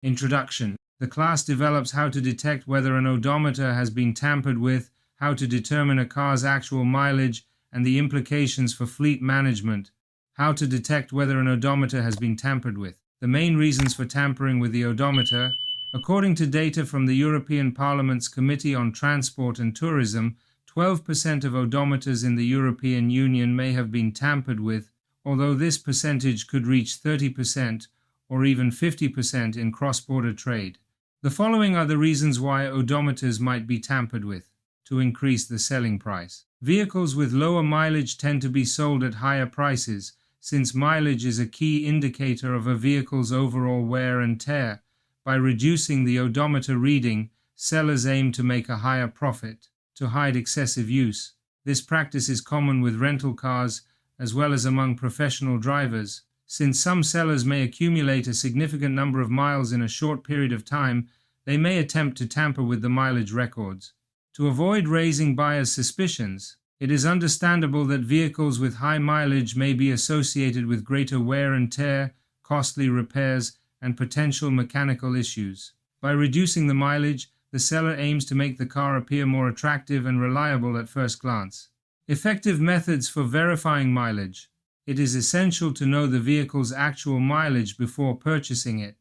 Introduction. The class develops how to detect whether an odometer has been tampered with, how to determine a car's actual mileage, and the implications for fleet management. How to detect whether an odometer has been tampered with. The main reasons for tampering with the odometer. According to data from the European Parliament's Committee on Transport and Tourism, 12% of odometers in the European Union may have been tampered with, although this percentage could reach 30% or even 50% in cross-border trade. The following are the reasons why odometers might be tampered with. To increase the selling price. Vehicles with lower mileage tend to be sold at higher prices, since mileage is a key indicator of a vehicle's overall wear and tear. By reducing the odometer reading, sellers aim to make a higher profit. To hide excessive use. This practice is common with rental cars as well as among professional drivers. Since some sellers may accumulate a significant number of miles in a short period of time, they may attempt to tamper with the mileage records. To avoid raising buyers' suspicions, it is understandable that vehicles with high mileage may be associated with greater wear and tear, costly repairs, and potential mechanical issues. By reducing the mileage, the seller aims to make the car appear more attractive and reliable at first glance. Effective methods for verifying mileage. It is essential to know the vehicle's actual mileage before purchasing it.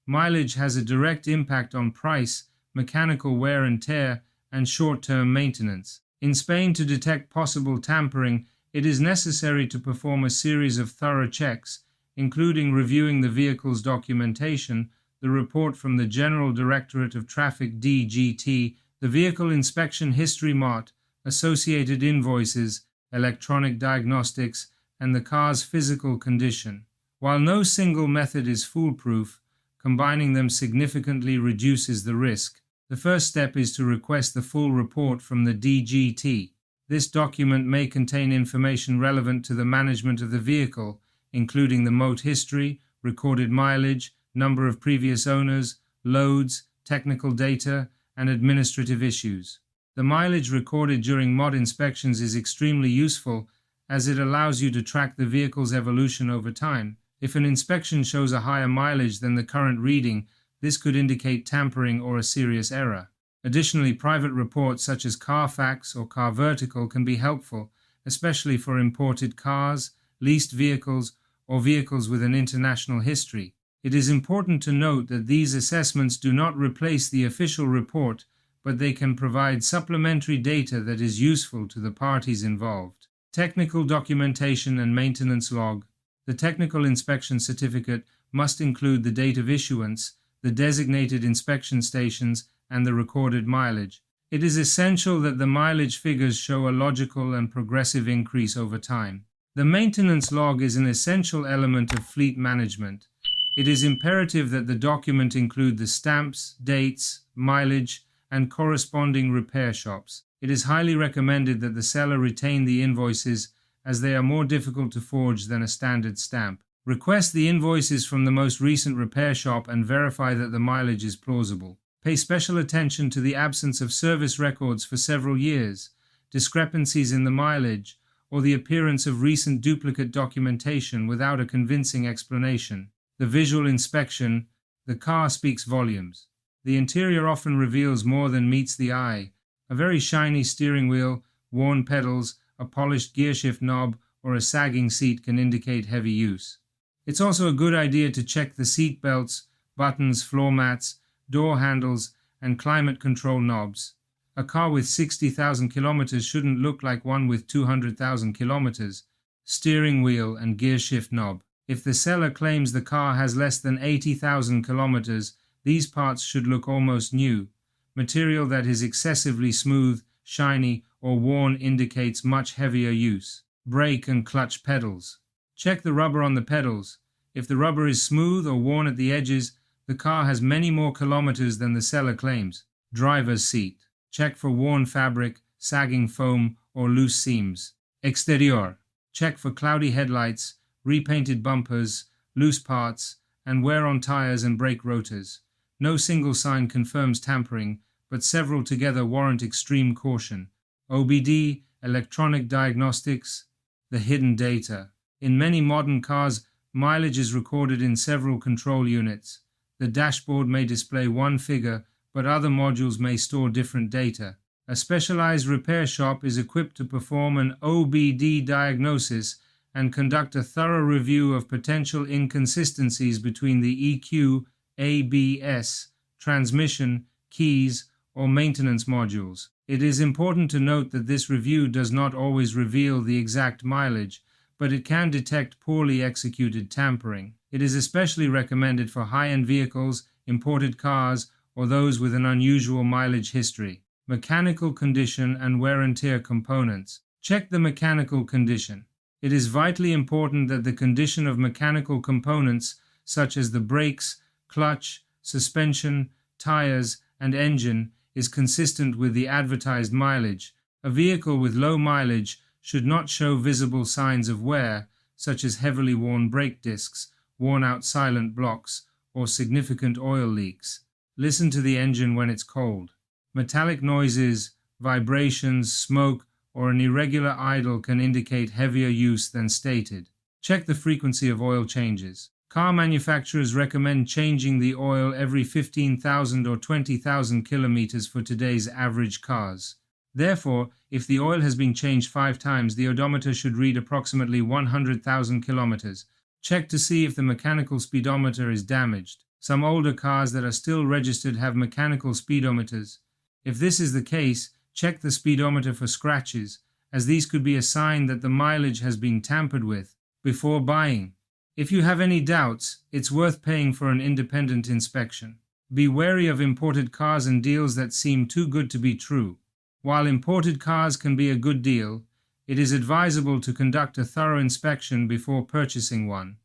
Mileage has a direct impact on price, mechanical wear and tear, and short-term maintenance. In Spain, to detect possible tampering, it is necessary to perform a series of thorough checks, including reviewing the vehicle's documentation, the report from the General Directorate of Traffic (DGT), the Vehicle Inspection History (MOT), associated invoices, electronic diagnostics, and the car's physical condition. While no single method is foolproof, combining them significantly reduces the risk. The first step is to request the full report from the DGT. This document may contain information relevant to the management of the vehicle, including the MOT history, recorded mileage, number of previous owners, loads, technical data, and administrative issues. The mileage recorded during MOT inspections is extremely useful as it allows you to track the vehicle's evolution over time. If an inspection shows a higher mileage than the current reading, this could indicate tampering or a serious error. Additionally, private reports such as Carfax or CarVertical can be helpful, especially for imported cars, leased vehicles, or vehicles with an international history. It is important to note that these assessments do not replace the official report, but they can provide supplementary data that is useful to the parties involved. Technical documentation and maintenance log. The technical inspection certificate must include the date of issuance, the designated inspection stations, and the recorded mileage. It is essential that the mileage figures show a logical and progressive increase over time. The maintenance log is an essential element of fleet management. It is imperative that the document include the stamps, dates, mileage, and corresponding repair shops. It is highly recommended that the seller retain the invoices as they are more difficult to forge than a standard stamp. Request the invoices from the most recent repair shop and verify that the mileage is plausible. Pay special attention to the absence of service records for several years, discrepancies in the mileage, or the appearance of recent duplicate documentation without a convincing explanation. The visual inspection. The car speaks volumes. The interior often reveals more than meets the eye. A very shiny steering wheel, worn pedals, a polished gearshift knob, or a sagging seat can indicate heavy use. It's also a good idea to check the seat belts, buttons, floor mats, door handles, and climate control knobs. A car with 60,000 kilometers shouldn't look like one with 200,000 kilometers. Steering wheel and gearshift knob. If the seller claims the car has less than 80,000 kilometers, these parts should look almost new. Material that is excessively smooth, shiny, or worn indicates much heavier use. Brake and clutch pedals. Check the rubber on the pedals. If the rubber is smooth or worn at the edges, the car has many more kilometers than the seller claims. Driver's seat. Check for worn fabric, sagging foam, or loose seams. Exterior. Check for cloudy headlights, repainted bumpers, loose parts, and wear on tires and brake rotors. No single sign confirms tampering, but several together warrant extreme caution. OBD, electronic diagnostics, the hidden data. In many modern cars, mileage is recorded in several control units. The dashboard may display one figure, but other modules may store different data. A specialized repair shop is equipped to perform an OBD diagnosis and conduct a thorough review of potential inconsistencies between the EQ, ABS, transmission, keys, or maintenance modules. It is important to note that this review does not always reveal the exact mileage, but it can detect poorly executed tampering. It is especially recommended for high-end vehicles, imported cars, or those with an unusual mileage history. Mechanical condition and wear and tear components. Check the mechanical condition. It is vitally important that the condition of mechanical components such as the brakes, clutch, suspension, tires, and engine is consistent with the advertised mileage. A vehicle with low mileage should not show visible signs of wear, such as heavily worn brake discs, worn-out silent blocks, or significant oil leaks. Listen to the engine when it's cold. Metallic noises, vibrations, smoke, or an irregular idle can indicate heavier use than stated. Check the frequency of oil changes. Car manufacturers recommend changing the oil every 15,000 or 20,000 kilometers for today's average cars. Therefore, if the oil has been changed 5 times, the odometer should read approximately 100,000 kilometers. Check to see if the mechanical speedometer is damaged. Some older cars that are still registered have mechanical speedometers. If this is the case, check the speedometer for scratches, as these could be a sign that the mileage has been tampered with before buying. If you have any doubts, it's worth paying for an independent inspection. Be wary of imported cars and deals that seem too good to be true. While imported cars can be a good deal, it is advisable to conduct a thorough inspection before purchasing one.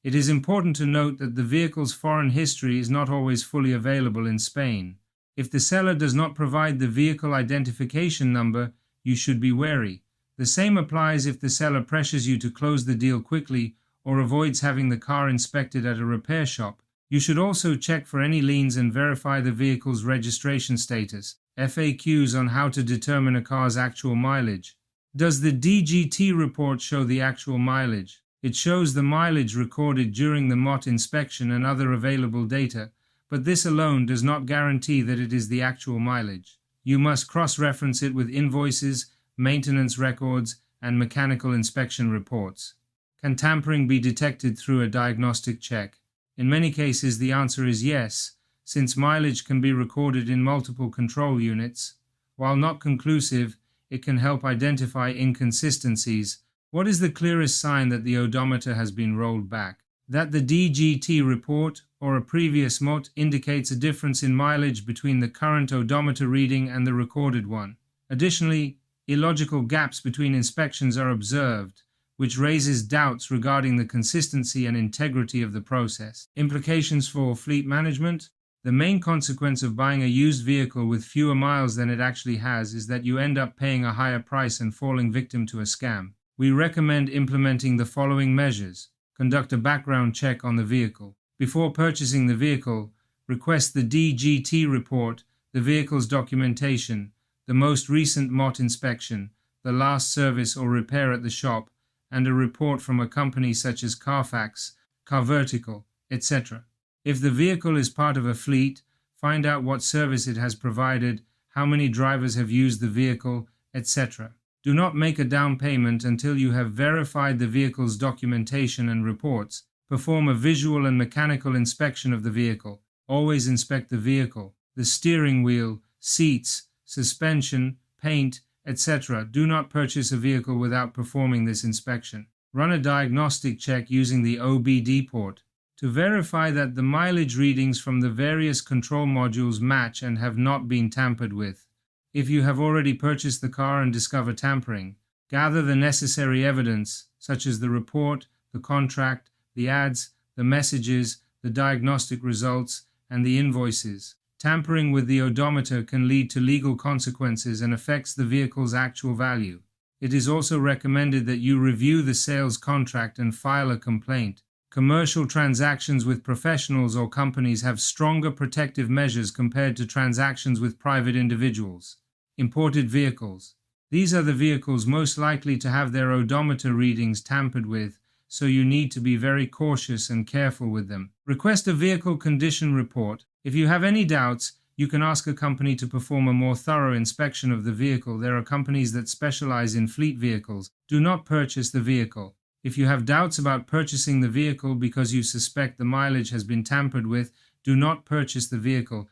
It is important to note that the vehicle's foreign history is not always fully available in Spain. If the seller does not provide the vehicle identification number, you should be wary. The same applies if the seller pressures you to close the deal quickly or avoids having the car inspected at a repair shop. You should also check for any liens and verify the vehicle's registration status. FAQs on how to determine a car's actual mileage. Does the DGT report show the actual mileage? It shows the mileage recorded during the MOT inspection and other available data, but this alone does not guarantee that it is the actual mileage. You must cross-reference it with invoices, maintenance records, and mechanical inspection reports. Can tampering be detected through a diagnostic check? In many cases, the answer is yes, since mileage can be recorded in multiple control units. While not conclusive, it can help identify inconsistencies. What is the clearest sign that the odometer has been rolled back? That the DGT report or a previous MOT indicates a difference in mileage between the current odometer reading and the recorded one. Additionally, illogical gaps between inspections are observed, which raises doubts regarding the consistency and integrity of the process. Implications for fleet management. The main consequence of buying a used vehicle with fewer miles than it actually has is that you end up paying a higher price and falling victim to a scam. We recommend implementing the following measures. Conduct a background check on the vehicle. Before purchasing the vehicle, request the DGT report, the vehicle's documentation, the most recent MOT inspection, the last service or repair at the shop, and a report from a company such as Carfax, CarVertical, etc. If the vehicle is part of a fleet, find out what service it has provided, how many drivers have used the vehicle, etc. Do not make a down payment until you have verified the vehicle's documentation and reports. Perform a visual and mechanical inspection of the vehicle. Always inspect the vehicle, the steering wheel, seats, suspension, paint, etc. Do not purchase a vehicle without performing this inspection. Run a diagnostic check using the OBD port to verify that the mileage readings from the various control modules match and have not been tampered with. If you have already purchased the car and discover tampering, gather the necessary evidence, such as the report, the contract, the ads, the messages, the diagnostic results, and the invoices. Tampering with the odometer can lead to legal consequences and affects the vehicle's actual value. It is also recommended that you review the sales contract and file a complaint. Commercial transactions with professionals or companies have stronger protective measures compared to transactions with private individuals. Imported vehicles. These are the vehicles most likely to have their odometer readings tampered with, so you need to be very cautious and careful with them. Request a vehicle condition report. If you have any doubts, you can ask a company to perform a more thorough inspection of the vehicle. There are companies that specialize in fleet vehicles. Do not purchase the vehicle. If you have doubts about purchasing the vehicle because you suspect the mileage has been tampered with, do not purchase the vehicle.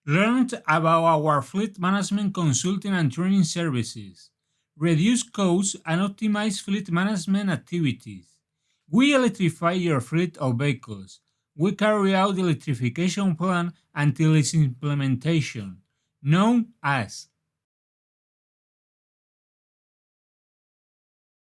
Learn about our fleet management consulting and training services. Reduce costs and optimize fleet management activities. We electrify your fleet of vehicles. We carry out the electrification plan until its implementation, known as